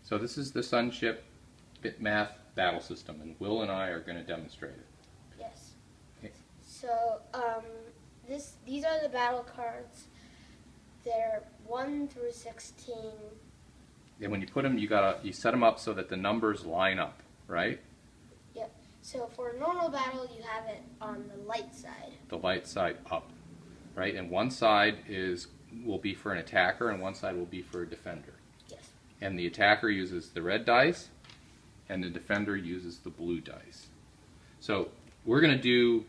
So this is the Sunship Bitmath battle system, and Will and I are going to demonstrate it. Yes. Okay. So, these are the battle cards. They're 1 through 16. And when you put them, you set them up so that the numbers line up, right? Yep. So for a normal battle, you have it on the light side. The light side up, right? And one side will be for an attacker, and one side will be for a defender. Yes. And the attacker uses the red dice, and the defender uses the blue dice. So we're going to do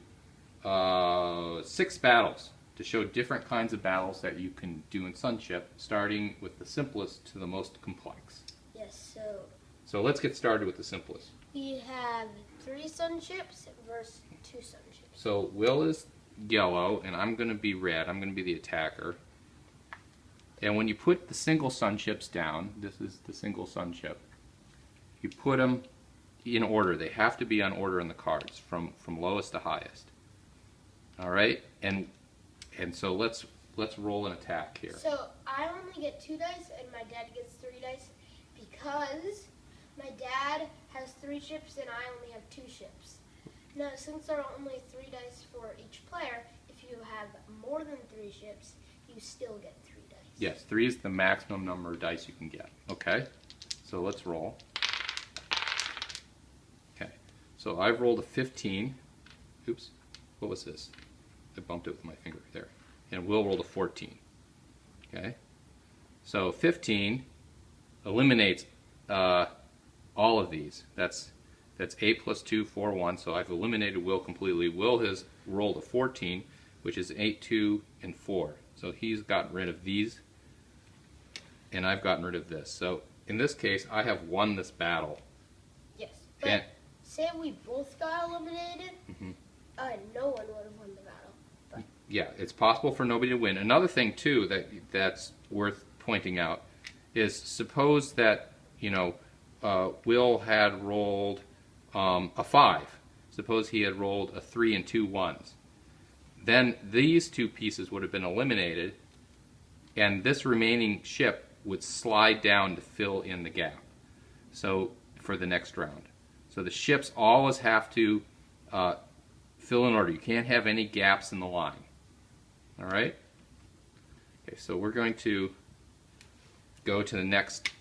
6 battles to show different kinds of battles that you can do in Sunship, starting with the simplest to the most complex. Yes, So let's get started with the simplest. we have 3 Sunships versus 2 Sunships. So Will is yellow, and I'm going to be red. I'm going to be the attacker. And when you put the single Sunships down, this is the single Sunship, you put them in order. They have to be on order in the cards, from lowest to highest. All right? And so let's roll an attack here. So I only get 2 dice and my dad gets 3 dice because my dad has 3 ships and I only have 2 ships. Now, since there are only 3 dice for each player, if you have more than 3 ships, you still get 3 dice. Yes, 3 is the maximum number of dice you can get. Okay? So let's roll. Okay. So I've rolled a 15. Oops. What was this? I bumped it with my finger there. And Will rolled a 14. Okay? So 15 eliminates all of these. That's 8 plus 2, 4, 1. So I've eliminated Will completely. Will has rolled a 14, which is 8, 2, and 4. So he's gotten rid of these, and I've gotten rid of this. So in this case, I have won this battle. Yes. But say we both got eliminated, no one would have won the battle. But Yeah, it's possible for nobody to win. Another thing too that's worth pointing out is, suppose that Will had rolled a 5. Suppose he had rolled a 3 and 2 1s. Then these 2 pieces would have been eliminated, and this remaining ship would slide down to fill in the gap. So for the next round. So the ships always have to fill in order. You can't have any gaps in the line. All right? Okay, so we're going to go to the next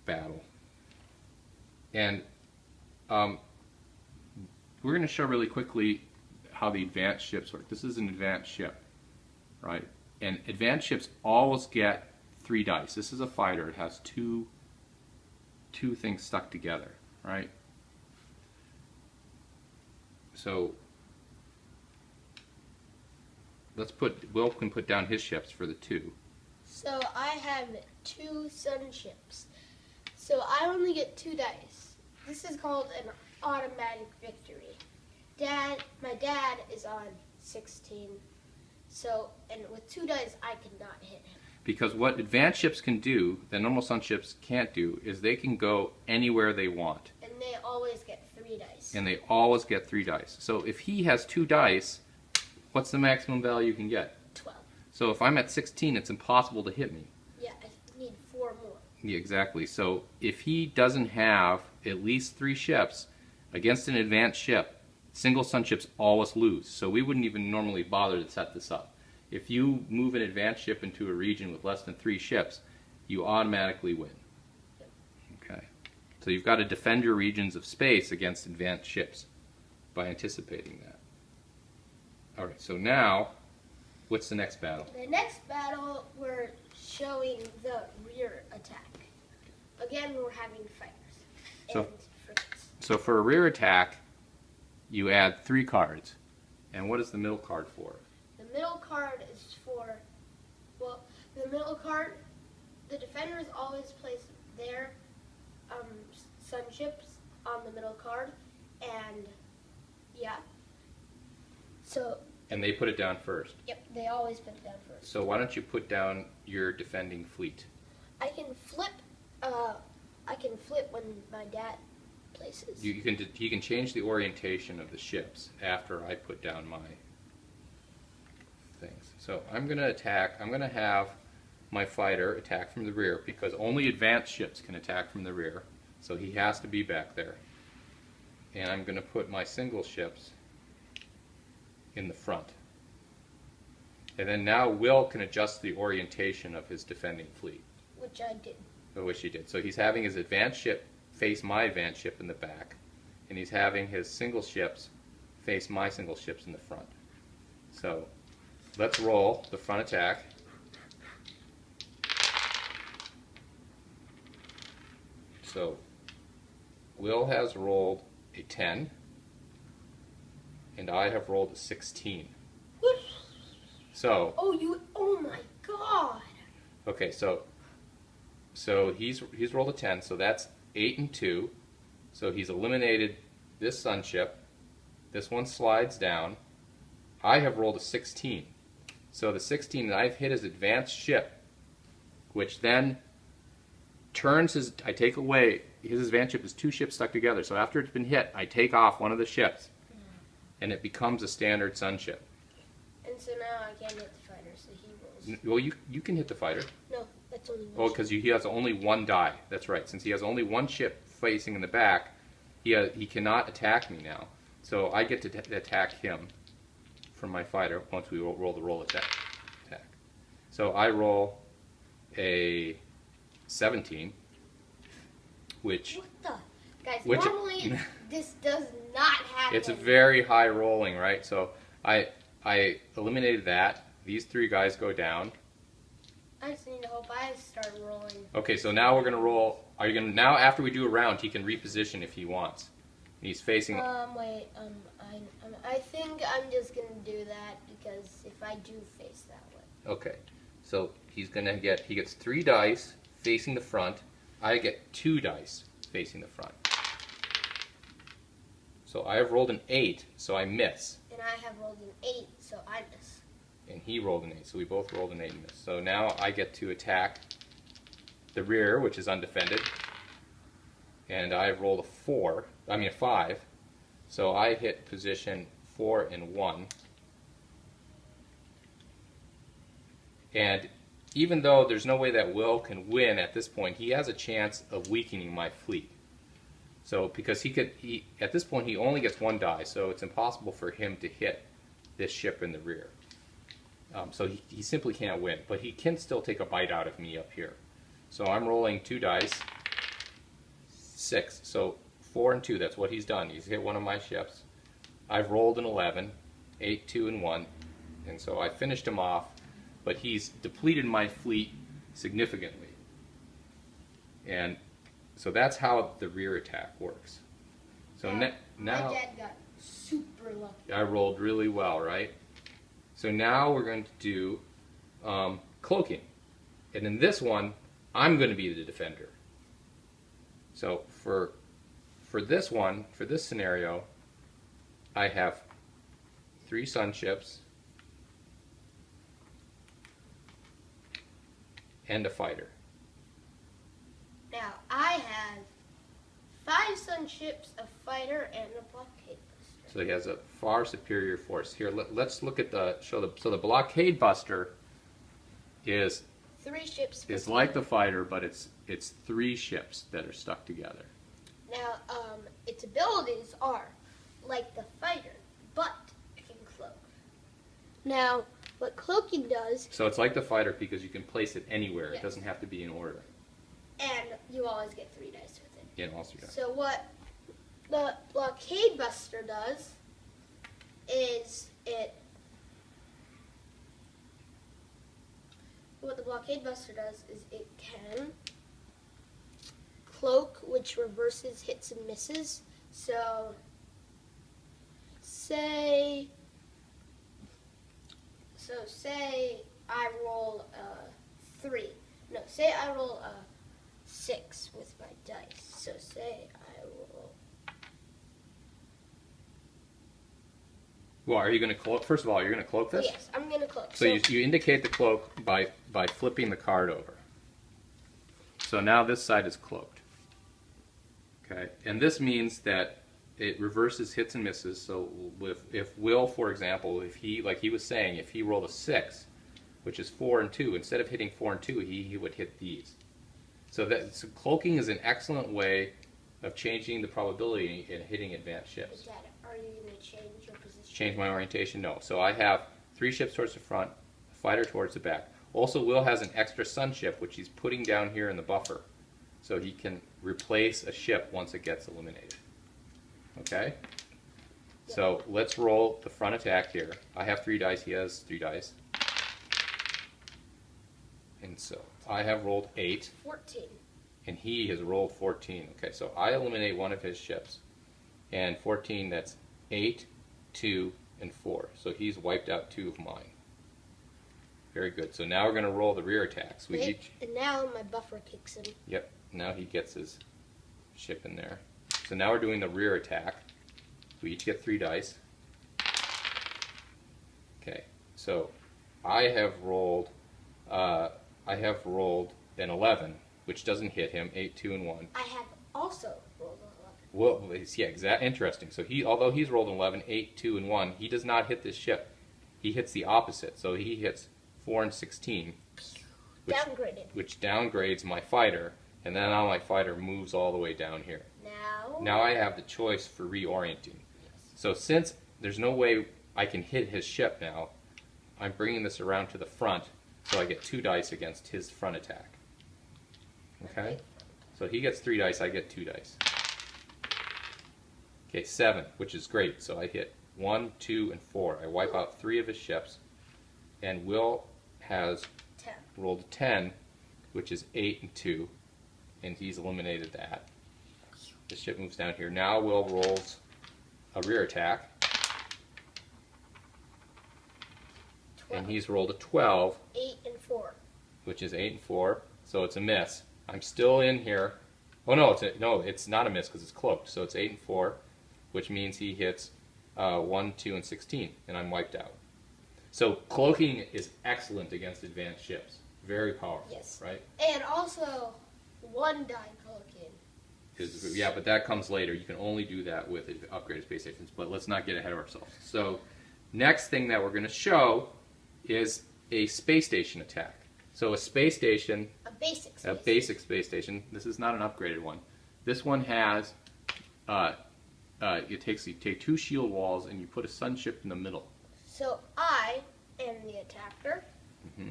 battle. And we're going to show really quickly how the advanced ships work. This is an advanced ship, right? And advanced ships always get 3 dice. This is a fighter. It has two things stuck together, right? So Will can put down his ships for the 2. so I have 2 Sunships. So I only get 2 dice. This is called an automatic victory. My dad is on 16. So, and with 2 dice, I cannot hit him. Because what advanced ships can do that normal Sunships can't do is they can go anywhere they want. And they always get 3 dice. And they always get 3 dice. So if he has 2 dice, what's the maximum value you can get? 12. So if I'm at 16, it's impossible to hit me. Yeah, I need 4 more. Yeah, exactly. So if he doesn't have at least 3 ships against an advanced ship, single Sunships always lose. So we wouldn't even normally bother to set this up. If you move an advanced ship into a region with less than 3 ships, you automatically win. Yep. Okay. So you've got to defend your regions of space against advanced ships by anticipating that. All right, so now, what's the next battle? The next battle, we're showing the rear attack. Again, we're having fighters and frigates. So for a rear attack, you add 3 cards. And what is the middle card for? The middle card is for, the middle card, the defenders always place their Sunships on the middle card, and yeah. So. And they put it down first. Yep, they always put it down first. So why don't you put down your defending fleet? I can flip when my dad places. You can change the orientation of the ships after I put down my things. So I'm going to attack. I'm going to have my fighter attack from the rear, because only advanced ships can attack from the rear. So he has to be back there. And I'm going to put my single ships in the front. And then now Will can adjust the orientation of his defending fleet. Which I did. Which he did. So he's having his advanced ship face my advanced ship in the back, and he's having his single ships face my single ships in the front. So let's roll the front attack. So Will has rolled a 10, and I have rolled a 16. So Oh my God. okay, so he's rolled a 10, so that's 8 and 2. So he's eliminated this Sunship. This one slides down. I have rolled a 16. So the 16 that I've hit his advanced ship, which then turns his, I take away, his advanced ship is 2 ships stuck together. So after it's been hit, I take off one of the ships, and it becomes a standard Sunship. And so now I can't hit the fighter, so he rolls. Well, you can hit the fighter. No, that's only one. Oh, because he has only one die. That's right. Since he has only one ship facing in the back, he cannot attack me now. So I get to attack him from my fighter once we roll the roll attack. So I roll a 17, which... What the? Guys, normally this does not happen. It's a very high rolling, right? So I eliminated that. These 3 guys go down. I just need to hope I start rolling. Okay, so now we're going to roll. Are you going to, now after we do a round, he can reposition if he wants. He's facing... Wait, I think I'm just going to do that because if I do face that way. Okay, so he's going to get, he gets 3 dice facing the front. I get 2 dice facing the front. So I have rolled an 8, so I miss. And I have rolled an 8, so I miss. And he rolled an 8, so we both rolled an 8 and missed. So now I get to attack the rear, which is undefended. And I've rolled a 5. So I hit position 4 and 1. And even though there's no way that Will can win at this point, he has a chance of weakening my fleet. So because at this point he only gets 1 die, so it's impossible for him to hit this ship in the rear. So he simply can't win, but he can still take a bite out of me up here. So I'm rolling 2 dice, 6. So 4 and 2, that's what he's done. He's hit one of my ships. I've rolled an 11, 8, 2, and 1, and so I finished him off, but he's depleted my fleet significantly. And so that's how the rear attack works. So now my dad got super lucky. I rolled really well, right? So now we're going to do cloaking. And in this one, I'm going to be the defender. So for this one, for this scenario, I have 3 Sunships and a fighter. Now, I have 5 Sunships, a fighter, and a blockade buster. So he has a far superior force. Here, let's look at so the blockade buster is 3 ships. It's like the fighter, but it's 3 ships that are stuck together. Now, its abilities are like the fighter, but it can cloak. Now, what cloaking does... So it's like the fighter because you can place it anywhere. Yes. It doesn't have to be in order. And you always get 3 dice with it. Yeah, also does. So what the blockade buster does is it can cloak, which reverses hits and misses. So say I roll a 3. No, say I roll a 6 with my dice. So say I roll. Well, are you going to cloak? First of all, you're going to cloak this? Yes, I'm going to cloak. So you indicate the cloak by flipping the card over. So now this side is cloaked. Okay, and this means that it reverses hits and misses. So if Will, for example, if he, like he was saying, if he rolled a 6, which is 4 and 2. Instead of hitting 4 and 2, he would hit these. So cloaking is an excellent way of changing the probability in hitting advanced ships. Dad, are you going to change your position? Change my orientation? No. So I have 3 ships towards the front, a fighter towards the back. Also, Will has an extra Sunship, which he's putting down here in the buffer, so he can replace a ship once it gets eliminated. Okay? Yeah. So let's roll the front attack here. I have 3 dice, he has 3 dice. And so I have rolled 8. 14. And he has rolled 14. Okay, so I eliminate one of his ships. And 14, that's 8, 2, and 4. So he's wiped out 2 of mine. Very good. So now we're going to roll the rear attacks. And now my buffer kicks in. Yep, now he gets his ship in there. So now we're doing the rear attack. We each get 3 dice. Okay, so I have rolled an 11, which doesn't hit him. 8, 2, and 1. I have also rolled an 11. Well, yeah, interesting. So although he's rolled an 11, 8, 2, and 1, he does not hit this ship. He hits the opposite. So he hits 4 and 16, which downgrades my fighter, and then now my fighter moves all the way down here. Now I have the choice for reorienting. So since there's no way I can hit his ship now, I'm bringing this around to the front, so I get 2 dice against his front attack. Okay? So he gets 3 dice, I get 2 dice. Okay, 7, which is great. So I hit 1, 2, and 4. I wipe out 3 of his ships, and Will has 10. Rolled a 10, which is 8 and 2, and he's eliminated that. The ship moves down here. Now Will rolls a rear attack, 12. and he's rolled a 12, 8 and 4. which is 8 and 4, so it's a miss. I'm still in here. Oh no, it's not a miss because it's cloaked. So it's 8 and 4, which means he hits 1, 2, and 16, and I'm wiped out. So cloaking is excellent against advanced ships. Very powerful, Yes. right? And also 1 die cloaking. Yeah, but that comes later. You can only do that with upgraded space stations. But let's not get ahead of ourselves. So next thing that we're going to show is a space station attack. So a space station, A basic space station. This is not an upgraded one. This one has, you take 2 shield walls and you put a Sunship in the middle. So I am the attacker. Mm-hmm.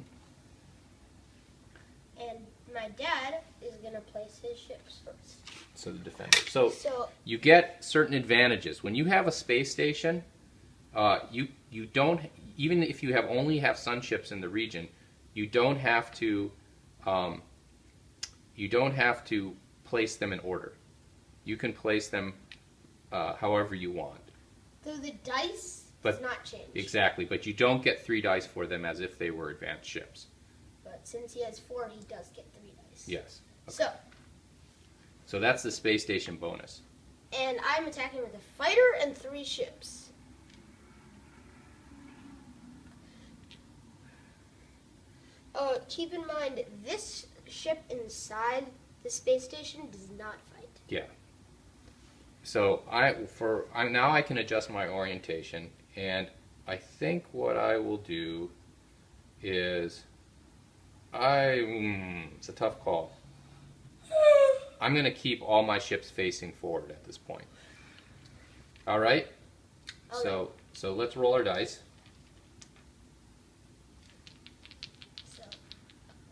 And my dad is going to place his ships first. So the defender. So you get certain advantages. When you have a space station, you don't, even if you only have Sunships in the region, you don't have to place them in order. You can place them however you want. So the dice does not change. Exactly, but you don't get 3 dice for them as if they were advanced ships. But since he has 4, he does get 3 dice. Yes. Okay. So So that's the space station bonus. And I'm attacking with a fighter and 3 ships. Keep in mind, this ship inside the space station does not fight. Yeah. So now I can adjust my orientation, and I think what I will do is it's a tough call. I'm going to keep all my ships facing forward at this point. All right? Okay. So let's roll our dice. So,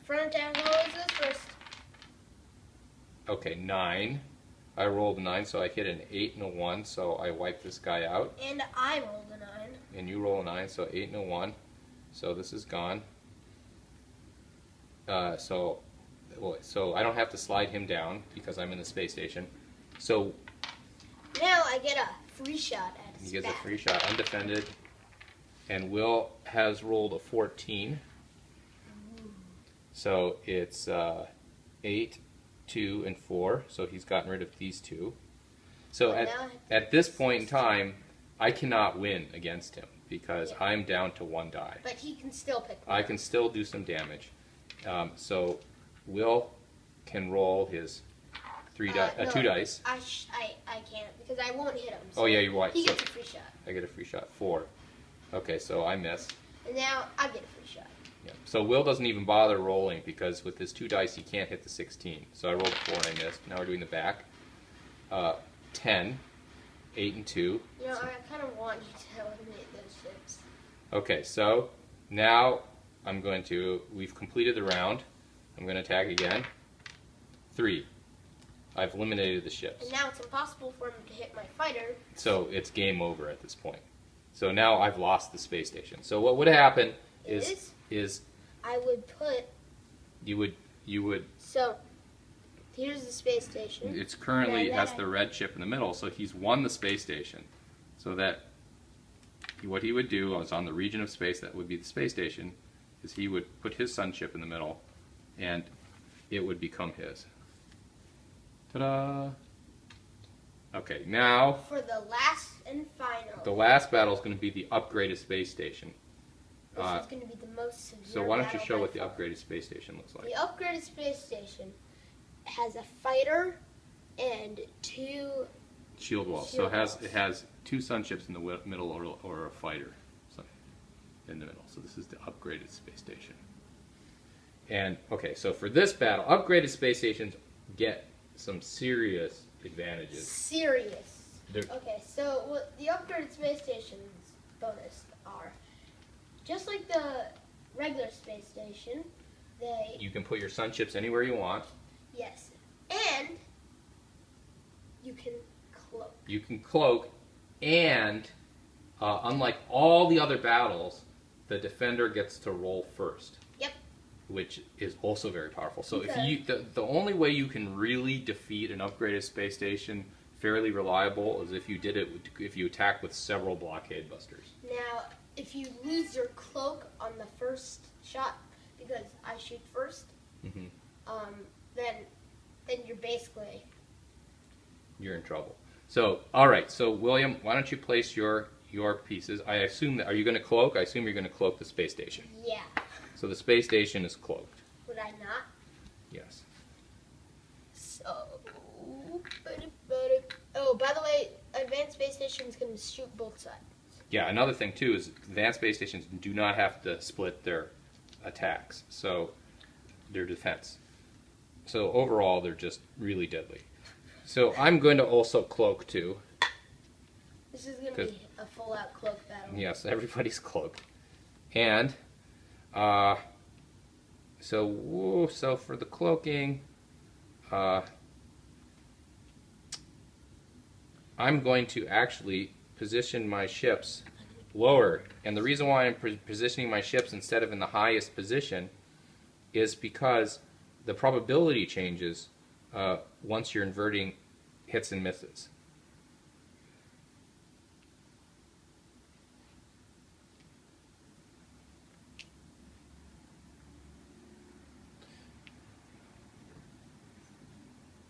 front attack always goes first. Okay, 9. I rolled a 9, so I hit an 8 and a 1, so I wipe this guy out. And I rolled a 9. And you roll a 9, so 8 and a 1. So this is gone. So I don't have to slide him down because I'm in the space station. So now I get a free shot at his he gets back. a free shot, undefended. And Will has rolled a 14. So it's 8, 2, and 4. So he's gotten rid of these 2. So at this point in time, I cannot win against him because I'm down to 1 die. But he can still pick I can still do some damage. So Will can roll his 2 dice. I can't because I won't hit him. So Oh yeah, you're right. He So gets a free shot. I get a free shot. 4. Okay, so I miss. And now I get a free shot. Yeah. So Will doesn't even bother rolling because with his 2 dice he can't hit the 16. So I rolled a 4 and I missed. Now we're doing the back. 10, 8 and 2. You know, I kind of want you to eliminate those ships. Okay, so now we've completed the round. I'm going to attack again. 3. I've eliminated the ships. And now it's impossible for him to hit my fighter. So it's game over at this point. So now I've lost the space station. So what would happen is I would put... you would So, here's the space station. it's currently has the red ship in the middle, so he's won the space station. So that what he would do is on the region of space that would be the space station is he would put his sunship in the middle and it would become his. Ta-da! Okay, now For the last and final. the last battle is going to be the upgraded space station. This is going to be the most severe. So why don't you battle show by what the far. upgraded space station looks like? The upgraded space station has a fighter and 2 Shield walls. So it has 2 sunships in the middle or a fighter in the middle. So this is the upgraded space station. And okay, so for this battle, upgraded space stations get some serious advantages. Serious. They're- Okay, so what the upgraded space station's bonus are just like the regular space station. You can put your sunships anywhere you want. Yes, and you can cloak. You can cloak, and unlike all the other battles, the defender gets to roll first. Yep. Which is also very powerful. So Okay. the only way you can really defeat an upgraded space station fairly reliable is if you attack with several blockade busters. Now, if you lose your cloak on the first shot, because I shoot first, Mm-hmm. then you're basically... You're in trouble. So all right. So William, why don't you place your pieces? I assume that are you going to cloak? I assume you're going to cloak the space station. Yeah. So the space station is cloaked. Would I not? Yes. So... Oh, by the way, advanced space station is going to shoot both sides. Yeah, another thing too is advanced space stations do not have to split their attacks, so their defense. So overall, they're just really deadly. So I'm going to also cloak too. This is going to be a full-out cloak battle. Yes, everybody's cloaked, and so for the cloaking, I'm going to actually position my ships lower. And the reason why I'm positioning my ships instead of in the highest position is because the probability changes once you're inverting hits and misses.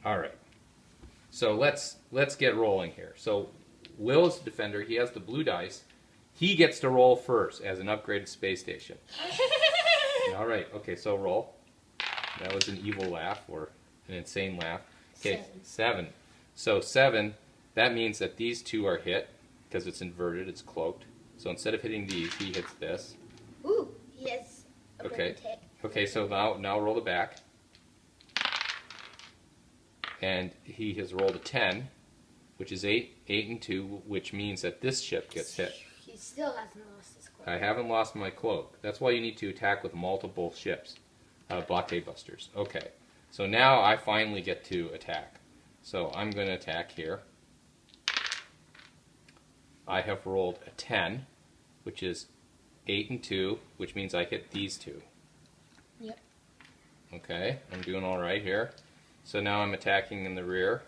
All right. So let's get rolling here. So Will is the defender. He has the blue dice. He gets to roll first as an upgraded space station. All right. Okay. So roll. That was an evil laugh or an insane laugh. Okay. 7. So 7. That means that these 2 are hit because it's inverted. It's cloaked. So instead of hitting these, he hits this. Ooh, he has a Okay. tick. Okay. So now roll the back. And he has rolled a 10, which is 8 and 2, which means that this ship gets hit. He still hasn't lost his cloak. I haven't lost my cloak. That's why you need to attack with multiple ships, blockade busters. Okay, so now I finally get to attack. So I'm going to attack here. I have rolled a 10, which is 8 and 2, which means I hit these 2. Yep. Okay, I'm doing all right here. So now I'm attacking in the rear,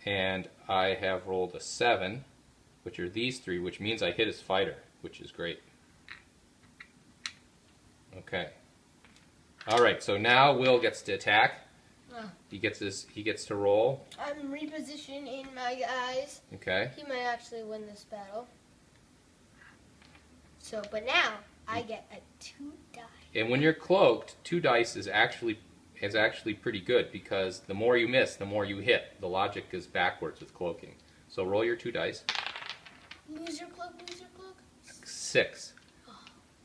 and I have rolled a 7, which are these 3, which means I hit his fighter, which is great. Okay. All right. So now Will gets to attack. He gets to roll. I'm repositioning my guys. Okay. He might actually win this battle. So, but now I get a 2 die. And when you're cloaked, 2 dice is actually pretty good because the more you miss, the more you hit. The logic is backwards with cloaking. So roll your 2 dice. Lose your cloak, lose your cloak. 6.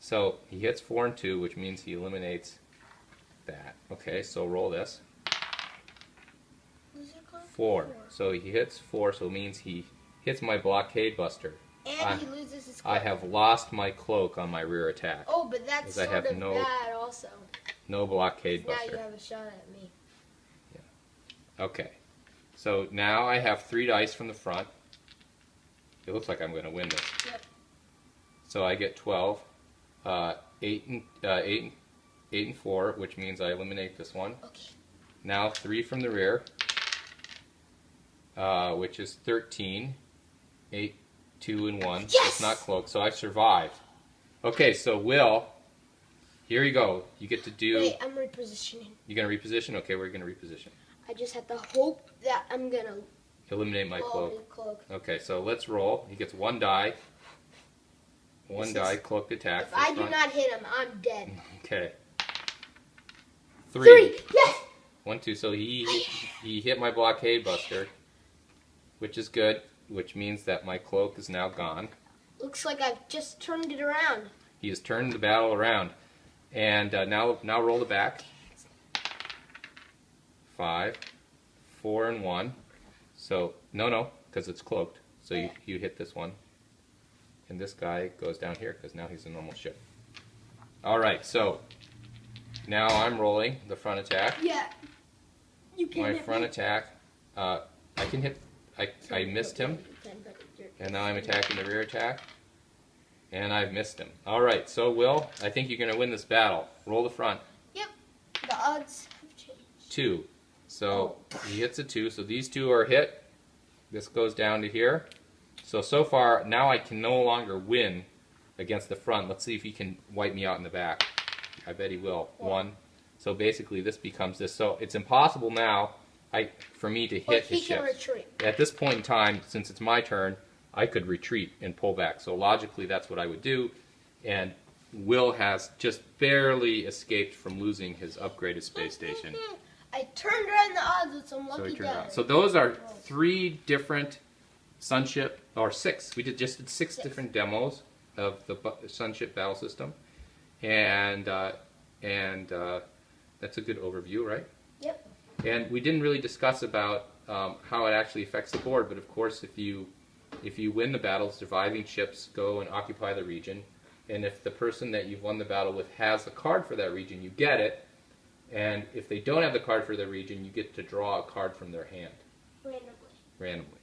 So he hits 4 and 2, which means he eliminates that. Okay, so roll this. 4. So he hits 4, so it means he hits my blockade buster. And he loses his cloak. I have lost my cloak on my rear attack. Oh, but that's sort of bad also. No blockade Now buster. you have a shot at me. Yeah. Okay. So now I have 3 dice from the front. It looks like I'm going to win this. Yep. So I get 12, 8 and 4, which means I eliminate this one. Okay. Now 3 from the rear, which is 13, 8, 2, and 1. Yes! It's not cloaked, so I've survived. Okay, so Will, here you go. You get to do... Wait, I'm repositioning. You're going to reposition? Okay, we're going to reposition. I just have to hope that I'm going to Eliminate my cloak. Okay, so let's roll. He gets 1 die. One die, cloaked attack. If I do not hit him, I'm dead. Okay. 3. Yes! 1, 2. So he hit my blockade buster, which is good, which means that my cloak is now gone. Looks like I've just turned it around. He has turned the battle around. And now roll the back. 5, 4, and 1. So, no, because it's cloaked. So you hit this one. And this guy goes down here because now he's a normal ship. Alright, so now I'm rolling the front attack. Yeah. You can My hit front me. attack, I can hit, I missed him. And now I'm attacking the rear attack. And I've missed him. Alright, so Will, I think you're going to win this battle. Roll the front. Yep. The odds have changed. 2. So he hits a 2. So these 2 are hit. This goes down to here. So far, now I can no longer win against the front. Let's see if he can wipe me out in the back. I bet he will. 1. So basically this becomes this. So it's impossible now for me to hit his ships. He can retreat. At this point in time, since it's my turn, I could retreat and pull back. So logically that's what I would do. And Will has just barely escaped from losing his upgraded space station. I turned around the odds with some lucky dice. So those are 3 different Sunship, or 6. We just did 6 different demos of the Sunship battle system. And that's a good overview, right? Yep. And we didn't really discuss about how it actually affects the board, but of course if you win the battle, surviving ships go and occupy the region. And if the person that you've won the battle with has a card for that region, you get it. And if they don't have the card for the region, you get to draw a card from their hand. Randomly. Randomly.